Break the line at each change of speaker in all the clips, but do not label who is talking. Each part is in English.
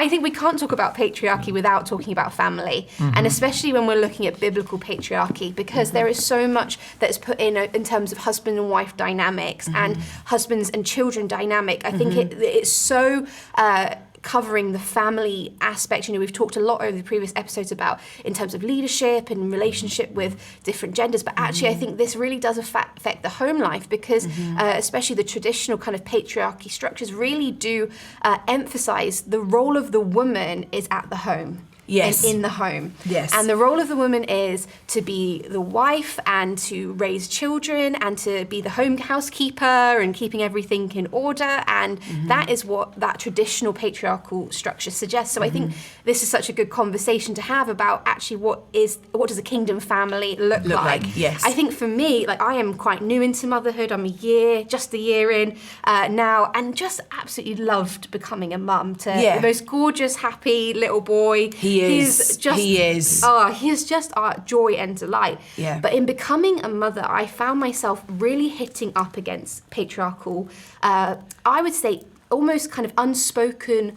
I think we can't talk about patriarchy without talking about family, and especially when we're looking at biblical patriarchy, because there is so much that's put in terms of husband and wife dynamics and husbands and children dynamic. I think it's so covering the family aspect. You know, we've talked a lot over the previous episodes about in terms of leadership and relationship with different genders, but actually I think this really does affect the home life, because especially the traditional kind of patriarchy structures really do emphasize the role of the woman is at the home.
Yes.
And in the home.
Yes.
And the role of the woman is to be the wife and to raise children and to be the home housekeeper and keeping everything in order. And that is what that traditional patriarchal structure suggests. So I think this is such a good conversation to have about actually what does a kingdom family look like?
Yes.
I think for me, like, I am quite new into motherhood. I'm just a year in now, and just absolutely loved becoming a mum to the most gorgeous, happy little boy.
He is.
Oh, he is just our joy and delight.
Yeah.
But in becoming a mother, I found myself really hitting up against patriarchal, I would say almost kind of unspoken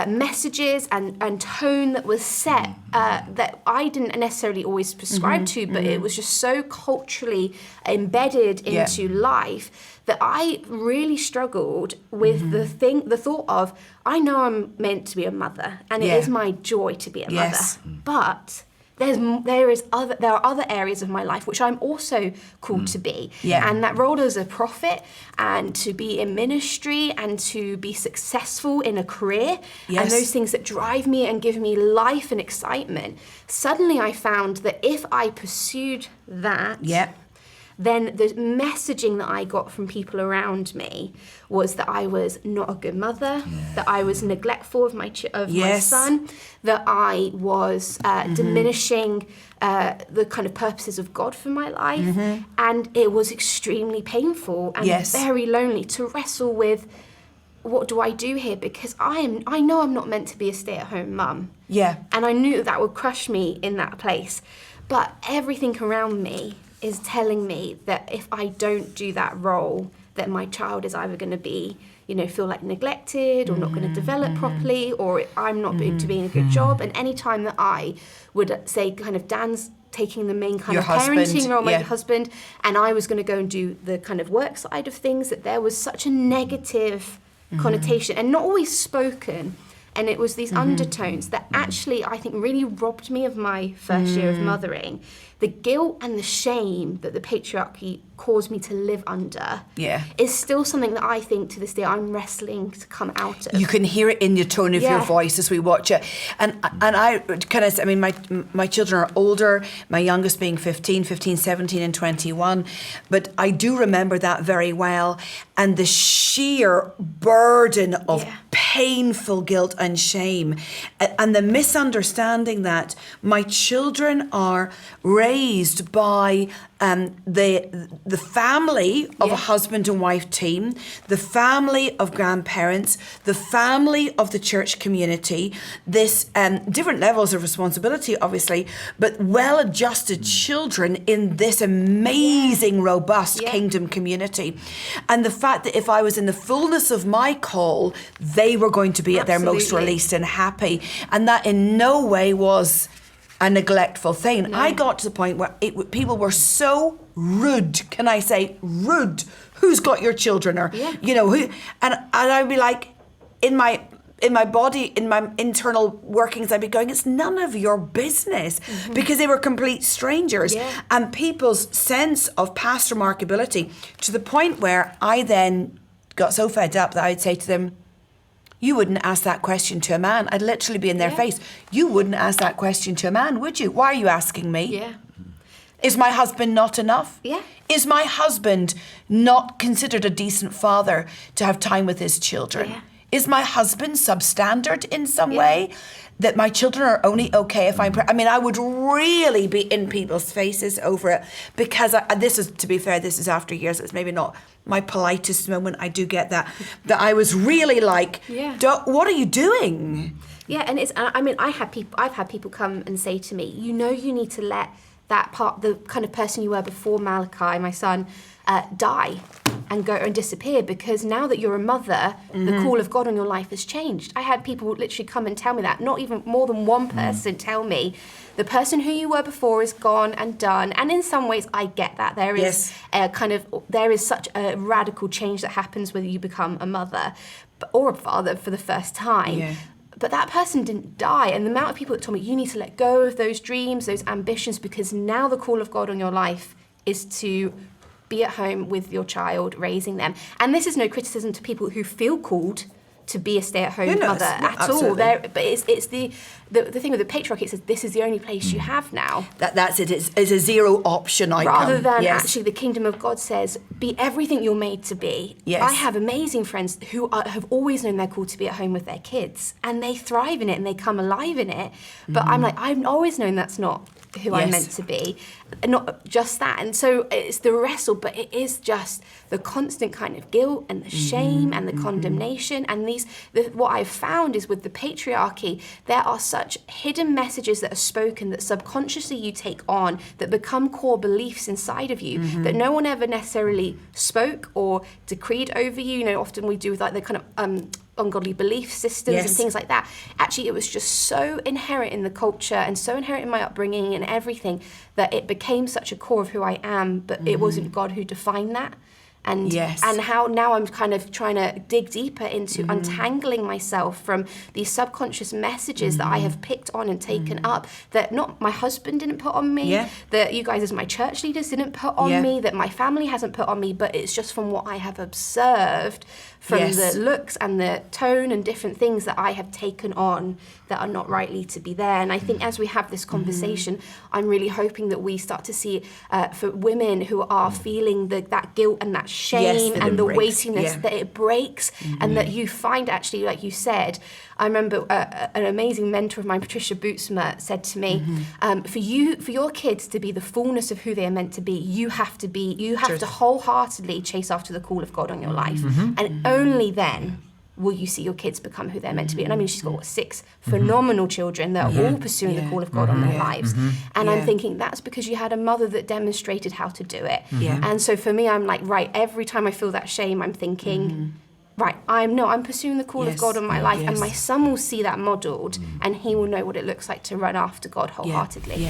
messages and tone that was set that I didn't necessarily always prescribe to, but it was just so culturally embedded into life that I really struggled with the thought of, I know I'm meant to be a mother, and it is my joy to be a mother, but there are other areas of my life which I'm also called to be, and that role as a prophet and to be in ministry and to be successful in a career and those things that drive me and give me life and excitement. Suddenly I found that if I pursued that, then the messaging that I got from people around me was that I was not a good mother, that I was neglectful of my son, that I was diminishing the kind of purposes of God for my life. And it was extremely painful and very lonely to wrestle with, what do I do here? Because I know I'm not meant to be a stay-at-home mum. And I knew that would crush me in that place. But everything around me is telling me that if I don't do that role, that my child is either going to be, feel like neglected or not going to develop properly, or I'm not doing a good job. And any time that I would say kind of Dan's taking the main kind of parenting role, my husband, and I was going to go and do the kind of work side of things, that there was such a negative connotation, and not always spoken. And it was these undertones that actually, I think, really robbed me of my first year of mothering. The guilt and the shame that the patriarchy caused me to live under is still something that I think to this day I'm wrestling to come out of.
You can hear it in the tone of your voice as we watch it. And I kind of, I mean, my children are older, my youngest being 15, 17 and 21. But I do remember that very well. And the sheer burden of painful guilt and shame, and the misunderstanding that my children are raised by the family of a husband and wife team, the family of grandparents, the family of the church community, this different levels of responsibility, obviously, but well-adjusted children in this amazing, robust kingdom community. And the fact that if I was in the fullness of my call, they were going to be at their most released and happy. And that in no way was a neglectful thing. No. I got to the point where people were so rude. Can I say rude? Who's got your children? Or who? And I'd be like, in my body, in my internal workings, I'd be going, it's none of your business, because they were complete strangers. And people's sense of pastor markability, to the point where I then got so fed up that I'd say to them, you wouldn't ask that question to a man. I'd literally be in their face. You wouldn't ask that question to a man, would you? Why are you asking me? Is my husband not enough? Is my husband not considered a decent father to have time with his children? Is my husband substandard in some way? That my children are only okay if I would really be in people's faces over it, because to be fair, this is after years. It's maybe not my politest moment. I do get that I was really like, what are you doing?
And I've had people come and say to me, you need to let that part, the kind of person you were before Malachi, my son, die. and go and disappear, because now that you're a mother, the call of God on your life has changed. I had people literally come and tell me that, not even more than one person tell me, the person who you were before is gone and done. And in some ways, I get that. There is there is such a radical change that happens whether you become a mother or a father for the first time. Yeah. But that person didn't die. And the amount of people that told me, you need to let go of those dreams, those ambitions, because now the call of God on your life is to be at home with your child, raising them. And this is no criticism to people who feel called to be a stay-at-home mother at all. But it's the thing with the patriarchy. It says this is the only place you have now.
That's it. It's a zero option outcome.
Rather than actually the kingdom of God says, be everything you're made to be. Yes. I have amazing friends who have always known they're called to be at home with their kids, and they thrive in it and they come alive in it. But I'm like, I've always known that's not who I'm meant to be, not just that. And so it's the wrestle, but it is just the constant kind of guilt and the shame and the condemnation. And what I've found is with the patriarchy, there are such hidden messages that are spoken that subconsciously you take on, that become core beliefs inside of you that no one ever necessarily spoke or decreed over you. You know, often we do with like the kind of ungodly belief systems and things like that. Actually, it was just so inherent in the culture and so inherent in my upbringing and everything that it became such a core of who I am, but it wasn't God who defined that. And how now I'm kind of trying to dig deeper into untangling myself from these subconscious messages that I have picked on and taken up, that not my husband didn't put on me, that you guys as my church leaders didn't put on me, that my family hasn't put on me, but it's just from what I have observed from the looks and the tone and different things that I have taken on that are not rightly to be there. And I think as we have this conversation, I'm really hoping that we start to see for women who are feeling that guilt and that shame and the weightiness, that it breaks, and that you find actually, like you said, I remember an amazing mentor of mine, Patricia Bootsma, said to me, for your kids to be the fullness of who they are meant to be, you have to wholeheartedly chase after the call of God on your life. And only then will you see your kids become who they're meant to be. And I mean, she's got 6 phenomenal children that are all pursuing the call of God on their lives. And I'm thinking that's because you had a mother that demonstrated how to do it. And so for me, I'm like, right, every time I feel that shame, I'm thinking, right, I'm pursuing the call of God on my life, and my son will see that modelled, and he will know what it looks like to run after God wholeheartedly.